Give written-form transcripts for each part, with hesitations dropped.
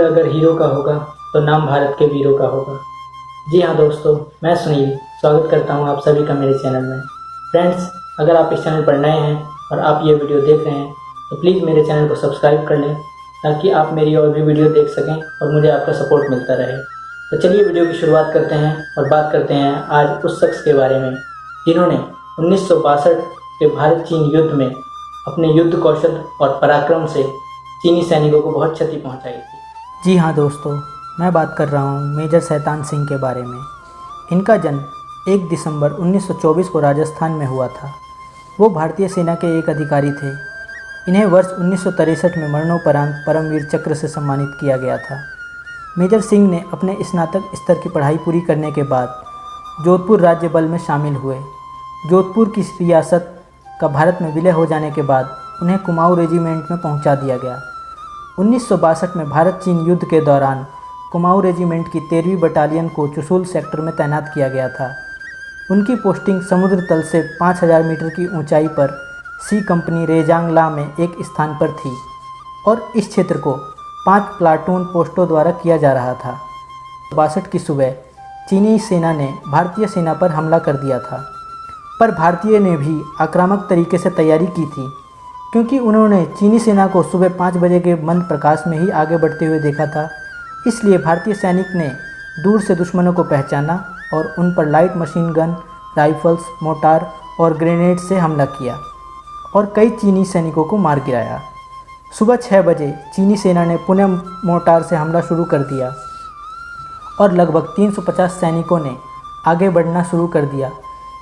चरित्र अगर हीरो का होगा तो नाम भारत के वीरों का होगा। जी हाँ दोस्तों, मैं सुनील स्वागत करता हूँ आप सभी का मेरे चैनल में। फ्रेंड्स, अगर आप इस चैनल पर नए हैं और आप ये वीडियो देख रहे हैं तो प्लीज़ मेरे चैनल को सब्सक्राइब कर लें ताकि आप मेरी और भी वीडियो देख सकें और मुझे आपका सपोर्ट मिलता रहे। तो चलिए वीडियो की शुरुआत करते हैं और बात करते हैं आज उस शख्स के बारे में जिन्होंने 1962 के भारत चीन युद्ध में अपने युद्ध कौशल और पराक्रम से चीनी सैनिकों को बहुत क्षति पहुंचाई थी। जी हाँ दोस्तों, मैं बात कर रहा हूँ मेजर शैतान सिंह के बारे में। इनका जन्म 1 दिसंबर 1924 को राजस्थान में हुआ था। वो भारतीय सेना के एक अधिकारी थे। इन्हें वर्ष 1963 में मरणोपरांत परमवीर चक्र से सम्मानित किया गया था। मेजर सिंह ने अपने स्नातक स्तर की पढ़ाई पूरी करने के बाद जोधपुर राज्य बल में शामिल हुए। जोधपुर की रियासत का भारत में विलय हो जाने के बाद उन्हें कुमाऊं रेजिमेंट में पहुंचा दिया गया। 1962 में भारत चीन युद्ध के दौरान कुमाऊं रेजिमेंट की 13वीं बटालियन को चुशूल सेक्टर में तैनात किया गया था। उनकी पोस्टिंग समुद्र तल से 5000 मीटर की ऊंचाई पर सी कंपनी रेजांगला में एक स्थान पर थी और इस क्षेत्र को 5 प्लाटून पोस्टों द्वारा किया जा रहा था। 62 की सुबह चीनी सेना ने भारतीय सेना पर हमला कर दिया था, पर भारतीय ने भी आक्रामक तरीके से तैयारी की थी क्योंकि उन्होंने चीनी सेना को सुबह 5 बजे के मंद प्रकाश में ही आगे बढ़ते हुए देखा था। इसलिए भारतीय सैनिक ने दूर से दुश्मनों को पहचाना और उन पर light machine gun, rifles, mortar और ग्रेनेड से हमला किया और कई चीनी सैनिकों को मार गिराया। सुबह 6 बजे चीनी सेना ने पुनः मोर्टार से हमला शुरू कर दिया और लगभग 350 सैनिकों ने आगे बढ़ना शुरू कर दिया।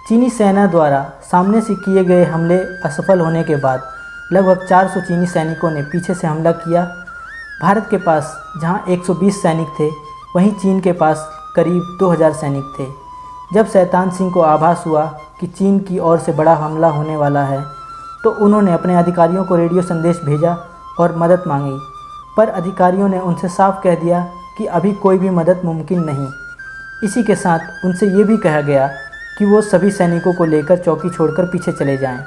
चीनी सेना द्वारा सामने से किए गए हमले असफल होने के बाद लगभग 400 चीनी सैनिकों ने पीछे से हमला किया। भारत के पास जहां 120 सैनिक थे, वहीं चीन के पास करीब 2000 सैनिक थे। जब शैतान सिंह को आभास हुआ कि चीन की ओर से बड़ा हमला होने वाला है, तो उन्होंने अपने अधिकारियों को रेडियो संदेश भेजा और मदद मांगी, पर अधिकारियों ने उनसे साफ कह दिया कि अभी कोई भी मदद मुमकिन नहीं। इसी के साथ उनसे ये भी कहा गया कि वो सभी सैनिकों को लेकर चौकी छोड़कर पीछे चले जाएं।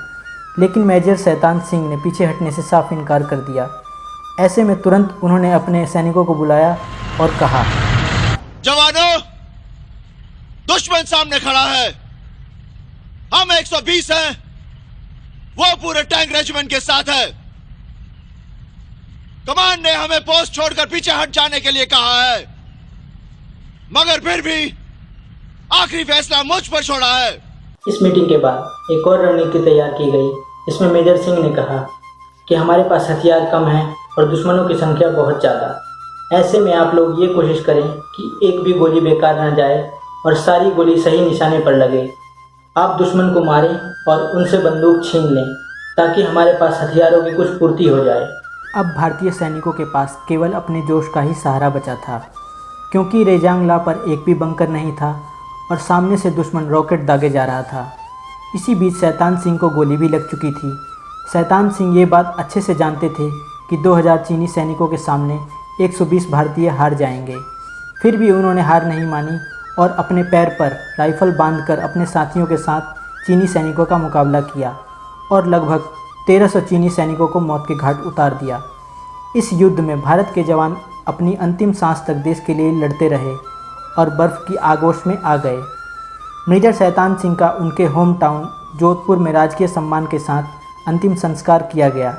लेकिन मेजर शैतान सिंह ने पीछे हटने से साफ इनकार कर दिया। ऐसे में तुरंत उन्होंने अपने सैनिकों को बुलाया और कहा, जवानों, दुश्मन सामने खड़ा है। हम 120 हैं, वो पूरे टैंक रेजिमेंट के साथ है। कमान ने हमें पोस्ट छोड़कर पीछे हट जाने के लिए कहा है, मगर फिर भी आखिरी फैसला मुझ पर छोड़ा है। इस मीटिंग के बाद एक और रणनीति तैयार की गई। इसमें मेजर सिंह ने कहा कि हमारे पास हथियार कम हैं और दुश्मनों की संख्या बहुत ज़्यादा। ऐसे में आप लोग ये कोशिश करें कि एक भी गोली बेकार न जाए और सारी गोली सही निशाने पर लगे। आप दुश्मन को मारें और उनसे बंदूक छीन लें ताकि हमारे पास हथियारों की कुछ पूर्ति हो जाए। अब भारतीय सैनिकों के पास केवल अपने जोश का ही सहारा बचा था, क्योंकि रेजांगला पर एक भी बंकर नहीं था और सामने से दुश्मन रॉकेट दागे जा रहा था। इसी बीच शैतान सिंह को गोली भी लग चुकी थी। शैतान सिंह ये बात अच्छे से जानते थे कि 2000 चीनी सैनिकों के सामने 120 भारतीय हार जाएंगे। फिर भी उन्होंने हार नहीं मानी और अपने पैर पर राइफल बांधकर अपने साथियों के साथ चीनी सैनिकों का मुकाबला किया और लगभग 1300 चीनी सैनिकों को मौत के घाट उतार दिया। इस युद्ध में भारत के जवान अपनी अंतिम सांस तक देश के लिए लड़ते रहे और बर्फ़ की आगोश में आ गए। मेजर शैतान सिंह का उनके होम टाउन जोधपुर में राजकीय सम्मान के साथ अंतिम संस्कार किया गया।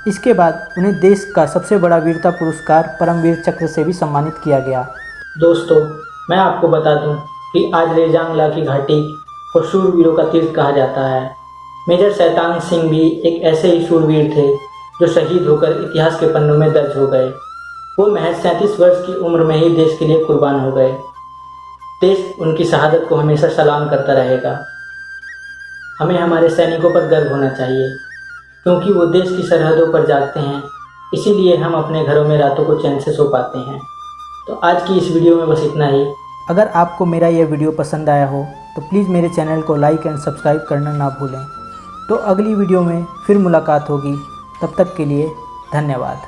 इसके बाद उन्हें देश का सबसे बड़ा वीरता पुरस्कार परमवीर चक्र से भी सम्मानित किया गया। दोस्तों, मैं आपको बता दूं कि आज रेजांगला की घाटी को शूरवीरों का तीर्थ कहा जाता है। मेजर शैतान सिंह भी एक ऐसे ही शूरवीर थे जो शहीद होकर इतिहास के पन्नों में दर्ज हो गए। वो महज 37 वर्ष की उम्र में ही देश के लिए कुर्बान हो गए। देश उनकी शहादत को हमेशा सलाम करता रहेगा। हमें हमारे सैनिकों पर गर्व होना चाहिए क्योंकि वो देश की सरहदों पर जागते हैं, इसीलिए हम अपने घरों में रातों को चैन से सो पाते हैं। तो आज की इस वीडियो में बस इतना ही। अगर आपको मेरा यह वीडियो पसंद आया हो तो प्लीज़ मेरे चैनल को लाइक एंड सब्सक्राइब करना ना भूलें। तो अगली वीडियो में फिर मुलाकात होगी। तब तक के लिए धन्यवाद।